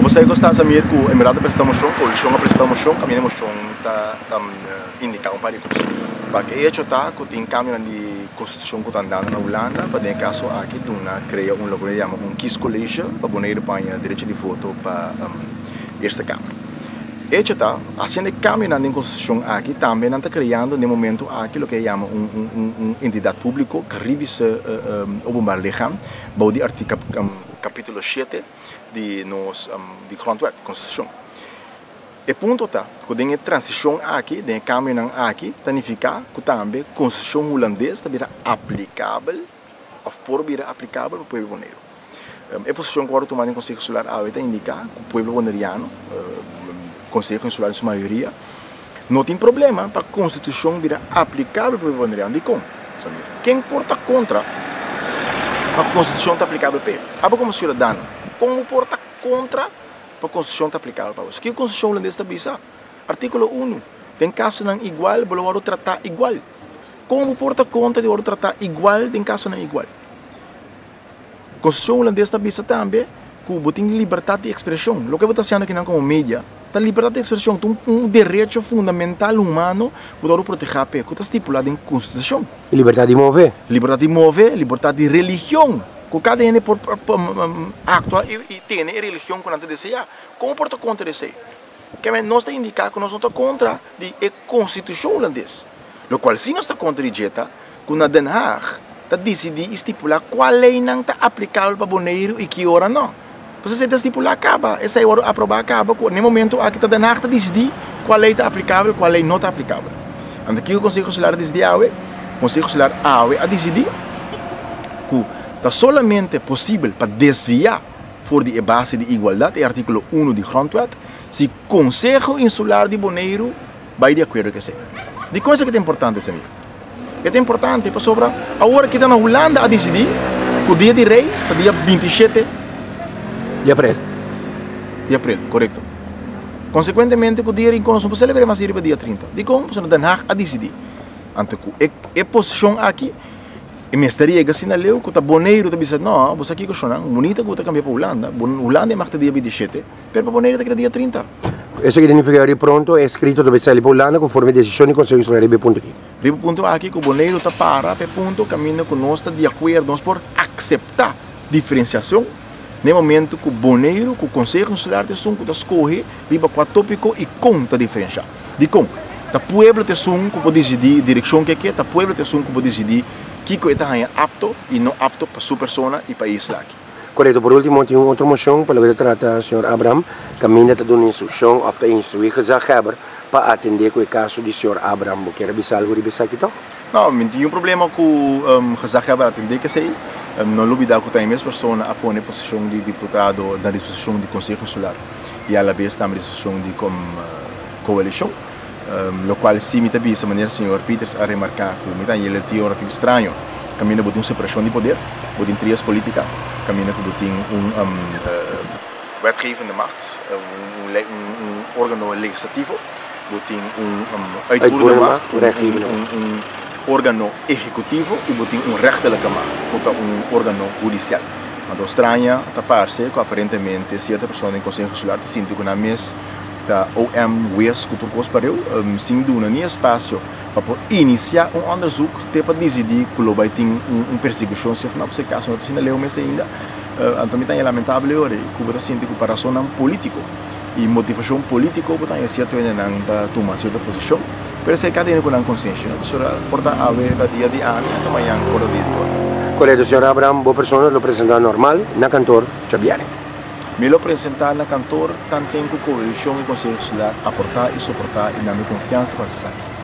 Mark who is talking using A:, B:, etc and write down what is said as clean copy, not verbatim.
A: Como você gosta de saber que o Emirado prestamos chão, ou o chão prestamos chão, caminhamos chão tá indicar um par de coisas. Porque é está que tem caminho de constituição que está andando na Holanda, para ter caso aqui duna cria um lugar que chama Kies College para poner para direito de voto para esta câmara. É está fazendo caminho na constituição aqui também está criando no momento aqui o que chama entidade pública que revisa o bombardeio, body artigo capítulo 7 de nos de grondwet, constituição. E ponto tá, que tem transição aqui, tem caminho aqui, significa que também a constituição holandesa está aplicável, ou por vir aplicável para o povo boneiro. A posição que agora tomada em Conselho Consular está indicar que o povo boneriano, Conselho Consular em sua maioria, não tem problema para a constituição vir aplicável para o povo boneriano. De como? Quem porta contra a constituição está aplicável para ele? Como cidadão, como porta contra a Constituição está aplicável para você. Que a Constituição holandesa está bisa? Artículo 1. Tem caso não igual, vou tratar igual. Como porta conta de tratar igual, tem caso não igual. A Constituição holandesa está bisa também que tem liberdade de expressão. O que você está sendo aqui como mídia, a liberdade de expressão é um direito fundamental humano que deve proteger, que está estipulado em Constituição.
B: Liberdade de mover?
A: Liberdade de mover, liberdade de religião. Cada um por actuar e tem religião que não deseja. Como porta contra isso? Que nós está indicando que nós não estamos contra a Constituição holandesa. O qual sim nós está contra a dieta, que na Den Haag está decidindo estipular qual lei não está aplicável para Bonaire e que hora não. Você está estipular acaba, essa é hora aprovar acaba, no momento aqui está Den Haag está decidindo qual lei está aplicável, qual lei não está aplicável. Então aqui o Conselho Consular decidiu, o Conselho Consular a decidir que é solamente possível para desviar for de base de igualdade, é artículo 1 de grondwet, se o Conselho Insular de Bonaire vai de acordo com isso. De coisa que é importante, Samir. É importante para sobre a hora que está na Holanda a decidir que o dia de rei é dia 27
B: de abril.
A: De abril, correto. Consequentemente, o dia em que nós vamos celebrar mais para dia 30. De como a Den Haag a decidir. Então, a posição aqui, e me estaria assinalando que o Bonaire está dizendo, não, você aqui que bonita que está cambiando para Holanda. Holanda é mais dia 27, mas para Bonaire está dia 30.
B: Isso que significa que pronto é escrito deve sair para Holanda conforme a decisão do Conselho Consular de ponto aqui.
A: Ribe ponto aqui que o Bonaire está para ponto caminho que nós está de acordo nós por aceitar diferenciação no momento que o Bonaire, que o Conselho Consular de Som que escolhe riba para tópico e conta diferenciar. De como? O povo de Som que pode decidir direção que é, o povo de Som que pode decidir que está apto e não apto para sua pessoa e para isso aqui.
B: Correto. Por último, tem outra moção para o que trata o Sr. Abraham, caminho está dando instrução ou está instruir Gezagheber para atender com o caso do Sr. Abraham. Quer avisar algo de bisa aqui?
A: Não, tem problema com o Gezagheber atender que sei. Não duvida que tem mesma pessoa a pôr na posição de deputado na disposição do Conselho Consular e à vez também na disposição de coalição. Lo qual sim me também essa maneira o Sr. Peters a remarcar que ele tem um artigo estranho, caminha por uma separação de poder, por trias política, caminha por wetgevende macht, órgão legislativo, por uitvoerende macht, órgão executivo e por rechterlijke macht, órgão judicial. Então estranha a parece que aparentemente certa pessoa no Conselho Consular se sente que na mesa da OM West que turcos para eu sem dúvida nem espaço para iniciar onderzoek para decidir que o vai ter perseguição se afinal por caso não tem leu mas ainda então é lamentável que o Brasil tem comparação político e motivação política porque é certo ainda não toma certa posição mas se cada um com consciência será porta a ver da dia de ano também por dia de hoje.
B: Correto, Sr. Abraham, boa pessoa, lo apresentar normal na cantor Chabiane.
A: Me lo apresentar na cantor, tanto tempo que a coalição e o Conselho Consular aportar e suportar e dar-me confiança para isso aqui.